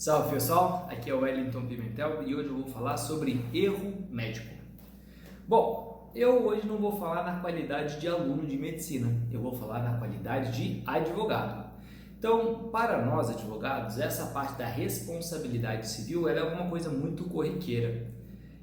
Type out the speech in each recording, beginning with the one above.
Salve pessoal, aqui é o Wellington Pimentel e hoje eu vou falar sobre erro médico. Bom, eu hoje não vou falar na qualidade de aluno de medicina, eu vou falar na qualidade de advogado. Então, para nós advogados, essa parte da responsabilidade civil ela é uma coisa muito corriqueira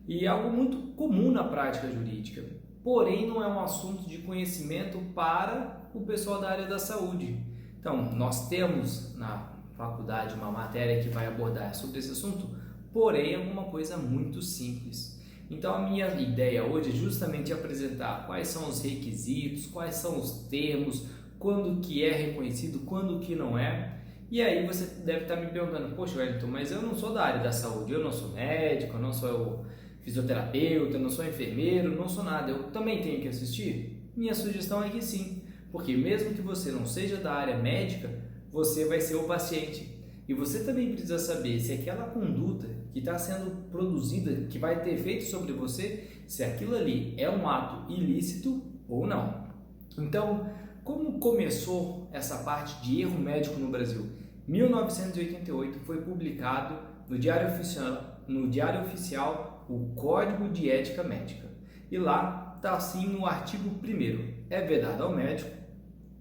e algo muito comum na prática jurídica, porém não é um assunto de conhecimento para o pessoal da área da saúde. Então, nós temos na faculdade uma matéria que vai abordar sobre esse assunto, porém é uma coisa muito simples. Então a minha ideia hoje é justamente apresentar quais são os requisitos, quais são os termos, quando que é reconhecido, quando que não é. E aí você deve estar me perguntando, poxa Wellington, mas eu não sou da área da saúde, eu não sou médico, eu não sou fisioterapeuta, eu não sou enfermeiro, não sou nada, eu também tenho que assistir? Minha sugestão é que sim, porque mesmo que você não seja da área médica, você vai ser o paciente e você também precisa saber se aquela conduta que está sendo produzida, que vai ter efeito sobre você, se aquilo ali é um ato ilícito ou não. Então, como começou essa parte de erro médico no Brasil? 1988 foi publicado no Diário Oficial o Código de Ética Médica e lá está assim no artigo 1º, é vedado ao médico,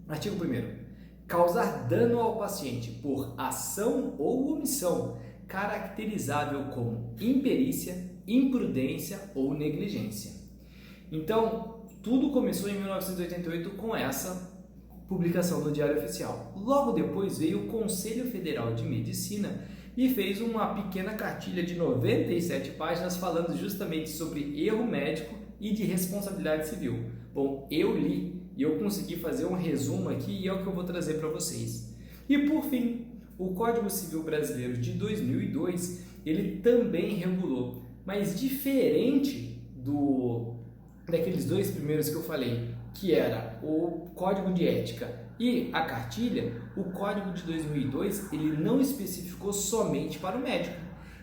artigo 1º, causar dano ao paciente por ação ou omissão caracterizável como imperícia, imprudência ou negligência. Então, tudo começou em 1988 com essa publicação no Diário Oficial. Logo depois veio o Conselho Federal de Medicina e fez uma pequena cartilha de 97 páginas falando justamente sobre erro médico e de responsabilidade civil. Bom, eu li e eu consegui fazer um resumo aqui e é o que eu vou trazer para vocês. E por fim, o Código Civil Brasileiro de 2002, ele também regulou, mas diferente daqueles dois primeiros que eu falei, que era o Código de Ética e a cartilha, o Código de 2002, ele não especificou somente para o médico.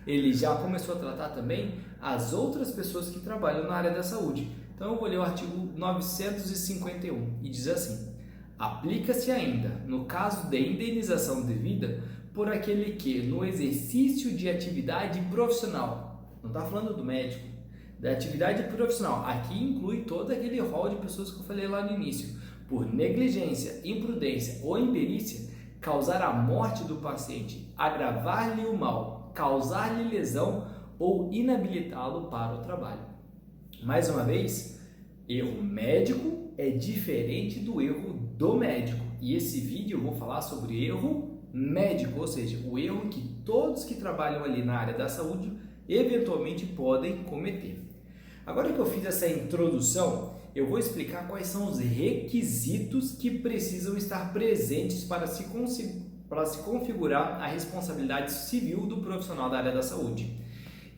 Ele já começou a tratar também as outras pessoas que trabalham na área da saúde. Então eu vou ler o artigo 951 e diz assim: aplica-se ainda, no caso de indenização devida, por aquele que, no exercício de atividade profissional, não está falando do médico, da atividade profissional, aqui inclui todo aquele rol de pessoas que eu falei lá no início, por negligência, imprudência ou imperícia, causar a morte do paciente, agravar-lhe o mal, causar-lhe lesão ou inabilitá-lo para o trabalho. Mais uma vez, erro médico é diferente do erro do médico. E esse vídeo eu vou falar sobre erro médico, ou seja, o erro que todos que trabalham ali na área da saúde eventualmente podem cometer. Agora que eu fiz essa introdução, eu vou explicar quais são os requisitos que precisam estar presentes para se configurar a responsabilidade civil do profissional da área da saúde.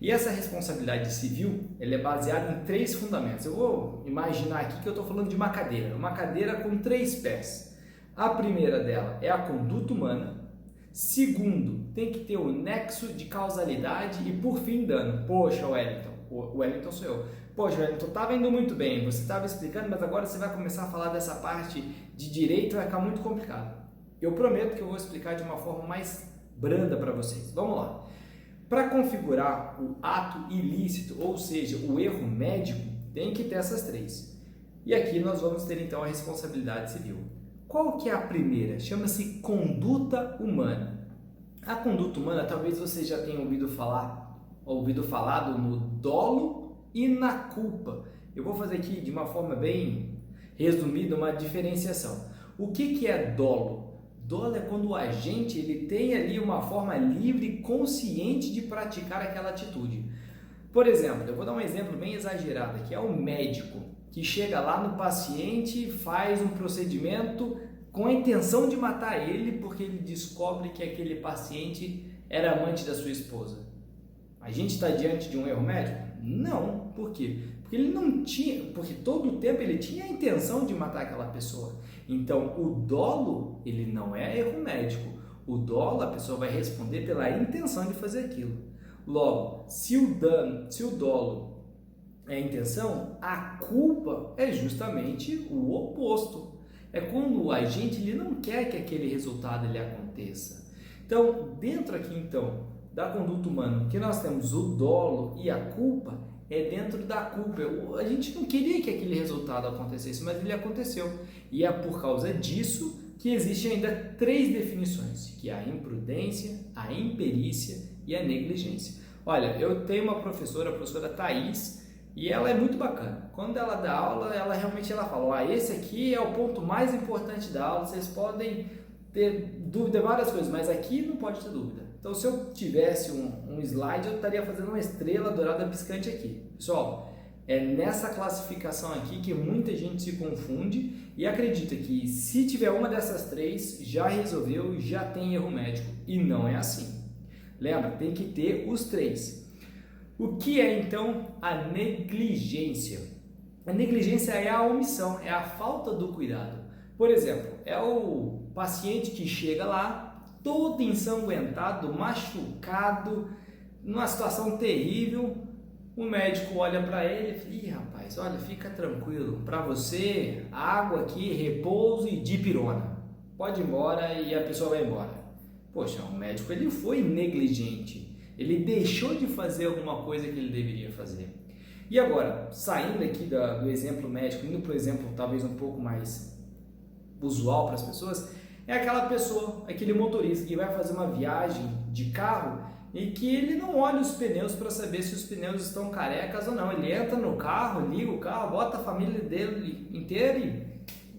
E essa responsabilidade civil, ela é baseada em 3 fundamentos. Eu vou imaginar aqui que eu estou falando de uma cadeira com 3 pés. A primeira dela é a conduta humana. Segundo, tem que ter o nexo de causalidade e, por fim, dano. Poxa, Wellington, o Wellington sou eu. Poxa, Wellington, estava indo muito bem, você estava explicando, mas agora você vai começar a falar dessa parte de direito, vai ficar muito complicado. Eu prometo que eu vou explicar de uma forma mais branda para vocês. Vamos lá. Para configurar o ato ilícito, ou seja, o erro médico, tem que ter essas 3. E aqui nós vamos ter então a responsabilidade civil. Qual que é a primeira? Chama-se conduta humana. A conduta humana, talvez você já tenha ouvido falado no dolo e na culpa. Eu vou fazer aqui de uma forma bem resumida uma diferenciação. O que é dolo? Dolo é quando o agente ele tem ali uma forma livre e consciente de praticar aquela atitude. Por exemplo, eu vou dar um exemplo bem exagerado, que é o médico que chega lá no paciente e faz um procedimento com a intenção de matar ele porque ele descobre que aquele paciente era amante da sua esposa. A gente está diante de um erro médico? Não. Por quê? Porque todo o tempo ele tinha a intenção de matar aquela pessoa. Então, o dolo, ele não é erro médico. O dolo, a pessoa vai responder pela intenção de fazer aquilo. Logo, se o dolo é a intenção, a culpa é justamente o oposto. É quando o agente ele não quer que aquele resultado ele aconteça. Então, dentro aqui da conduta humana que nós temos o dolo e a culpa é dentro da culpa. A gente não queria que aquele resultado acontecesse, mas ele aconteceu. E é por causa disso que existem ainda 3 definições, que é a imprudência, a imperícia e a negligência. Olha, eu tenho uma professora, a professora Thaís, e ela é muito bacana. Quando ela dá aula, ela realmente fala, esse aqui é o ponto mais importante da aula, vocês podem ter dúvida em várias coisas, mas aqui não pode ter dúvida. Então, se eu tivesse um slide, eu estaria fazendo uma estrela dourada piscante aqui. Pessoal, é nessa classificação aqui que muita gente se confunde e acredita que se tiver uma dessas 3, já resolveu, já tem erro médico. E não é assim. Lembra, tem que ter os 3. O que é então a negligência? A negligência é a omissão, é a falta do cuidado. Por exemplo, é o paciente que chega lá, todo ensanguentado, machucado, numa situação terrível, o médico olha para ele e fala, ih rapaz, olha, fica tranquilo, para você, água aqui, repouso e dipirona, pode ir embora, e a pessoa vai embora. Poxa, o médico ele foi negligente, ele deixou de fazer alguma coisa que ele deveria fazer. E agora, saindo aqui do exemplo médico, indo para o exemplo talvez um pouco mais usual para as pessoas, é aquela pessoa, aquele motorista que vai fazer uma viagem de carro e que ele não olha os pneus para saber se os pneus estão carecas ou não. Ele entra no carro, liga o carro, bota a família dele inteira e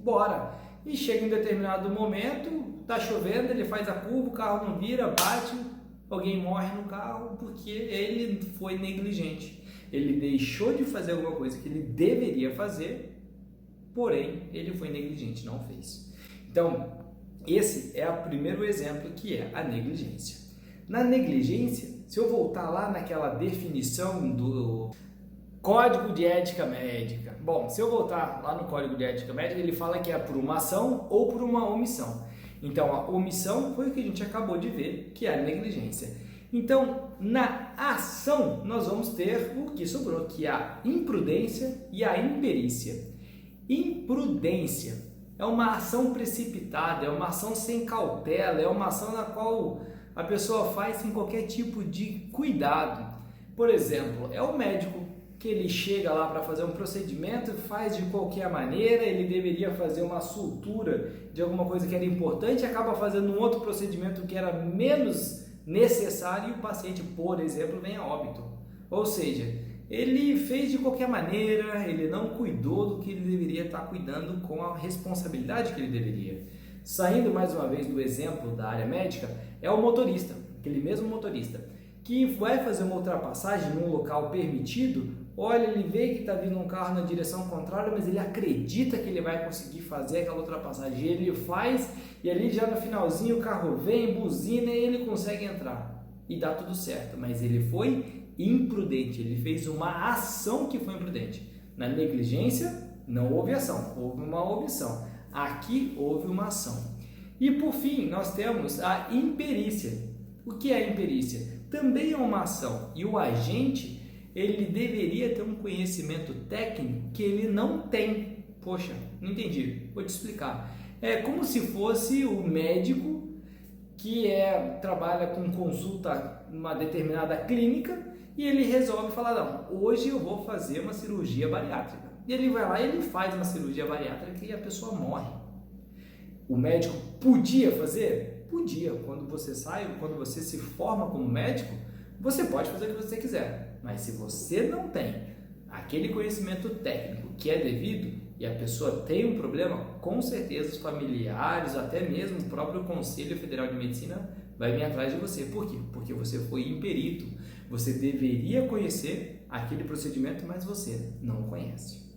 bora. E chega em determinado momento, tá chovendo, ele faz a curva, o carro não vira, bate, alguém morre no carro porque ele foi negligente. Ele deixou de fazer alguma coisa que ele deveria fazer, porém ele foi negligente, não fez. Então, esse é o primeiro exemplo, que é a negligência. Na negligência, se eu voltar lá naquela definição do Código de Ética Médica, bom, se eu voltar lá no Código de Ética Médica, ele fala que é por uma ação ou por uma omissão. Então, a omissão foi o que a gente acabou de ver, que é a negligência. Então, na ação, nós vamos ter o que sobrou, que é a imprudência e a imperícia. Imprudência é uma ação precipitada, é uma ação sem cautela, é uma ação na qual a pessoa faz sem qualquer tipo de cuidado. Por exemplo, é o médico que ele chega lá para fazer um procedimento e faz de qualquer maneira, ele deveria fazer uma sutura de alguma coisa que era importante e acaba fazendo um outro procedimento que era menos necessário e o paciente, por exemplo, vem a óbito. Ou seja, ele fez de qualquer maneira, ele não cuidou do que ele deveria estar cuidando com a responsabilidade que ele deveria. Saindo mais uma vez do exemplo da área médica, é o motorista, aquele mesmo motorista, que vai fazer uma ultrapassagem num local permitido, olha, ele vê que está vindo um carro na direção contrária, mas ele acredita que ele vai conseguir fazer aquela ultrapassagem, ele faz e ali já no finalzinho o carro vem, buzina e ele consegue entrar e dá tudo certo, mas ele foi imprudente, ele fez uma ação que foi imprudente. Na negligência não houve ação, houve uma omissão. Aqui houve uma ação. E por fim, nós temos a imperícia. O que é a imperícia? Também é uma ação e o agente, ele deveria ter um conhecimento técnico que ele não tem. Poxa, não entendi, vou te explicar. É como se fosse o médico que trabalha com consulta numa determinada clínica e ele resolve falar, não, hoje eu vou fazer uma cirurgia bariátrica. E ele vai lá e ele faz uma cirurgia bariátrica e a pessoa morre. O médico podia fazer? Podia. Quando você sai, quando você se forma como médico, você pode fazer o que você quiser. Mas se você não tem aquele conhecimento técnico que é devido e a pessoa tem um problema, com certeza os familiares, até mesmo o próprio Conselho Federal de Medicina vai vir atrás de você. Por quê? Porque você foi imperito. Você deveria conhecer aquele procedimento, mas você não conhece.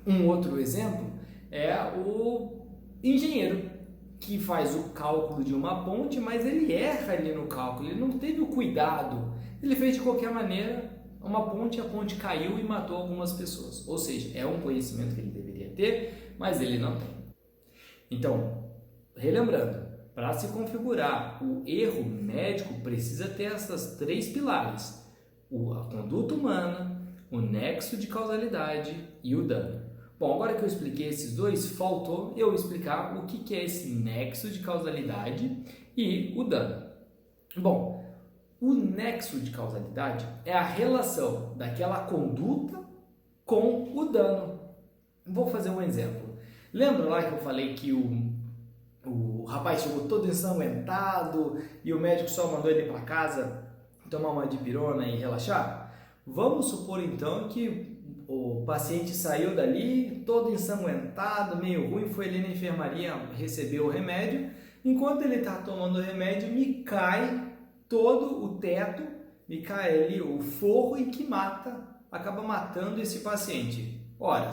Um outro exemplo é o engenheiro que faz o cálculo de uma ponte, mas ele erra ali no cálculo, ele não teve o cuidado, ele fez de qualquer maneira uma ponte, a ponte caiu e matou algumas pessoas. Ou seja, é um conhecimento que ele deveria ter, mas ele não tem. Então, relembrando, para se configurar o erro médico, precisa ter essas 3 pilares: a conduta humana, o nexo de causalidade e o dano. Bom, agora que eu expliquei esses dois, faltou eu explicar o que é esse nexo de causalidade e o dano. Bom, O nexo de causalidade é a relação daquela conduta com o dano. Vou fazer um exemplo. Lembra lá que eu falei que o rapaz chegou todo ensanguentado e o médico só mandou ele para casa tomar uma dipirona e relaxar? Vamos supor então que o paciente saiu dali todo ensanguentado, meio ruim, foi ali na enfermaria, recebeu o remédio. Enquanto ele está tomando o remédio, me cai todo o teto, me cai ali o forro e que acaba matando esse paciente. Ora,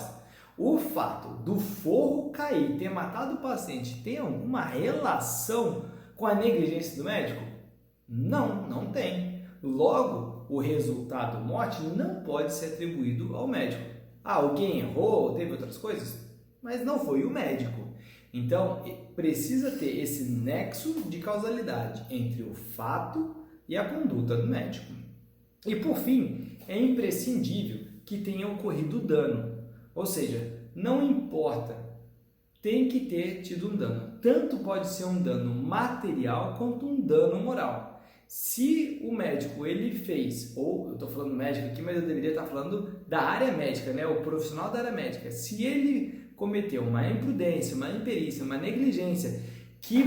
o fato do forro cair, ter matado o paciente, tem alguma relação com a negligência do médico? Não, não tem. Logo, o resultado morte não pode ser atribuído ao médico. Ah, alguém errou, teve outras coisas, mas não foi o médico. Então, precisa ter esse nexo de causalidade entre o fato e a conduta do médico. E por fim, é imprescindível que tenha ocorrido dano. Ou seja, não importa, tem que ter tido um dano. Tanto pode ser um dano material quanto um dano moral. Se o médico ele fez, ou eu estou falando médico aqui, mas eu deveria estar falando da área médica, né? O profissional da área médica. Se ele cometeu uma imprudência, uma imperícia, uma negligência que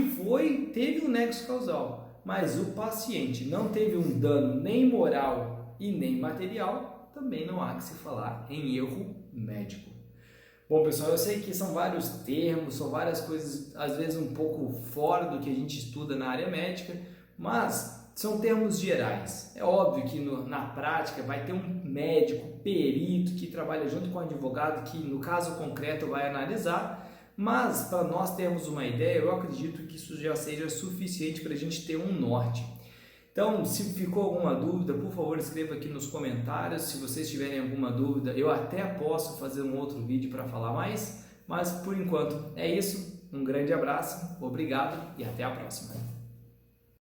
teve um nexo causal, mas o paciente não teve um dano nem moral e nem material, também não há que se falar em erro médico. Bom, pessoal, eu sei que são vários termos, são várias coisas, às vezes um pouco fora do que a gente estuda na área médica, mas são termos gerais. É óbvio que na prática vai ter um médico, perito, que trabalha junto com o advogado, que no caso concreto vai analisar, mas para nós termos uma ideia, eu acredito que isso já seja suficiente para a gente ter um norte. Então, se ficou alguma dúvida, por favor, escreva aqui nos comentários. Se vocês tiverem alguma dúvida, eu até posso fazer um outro vídeo para falar mais, mas por enquanto é isso. Um grande abraço, obrigado e até a próxima.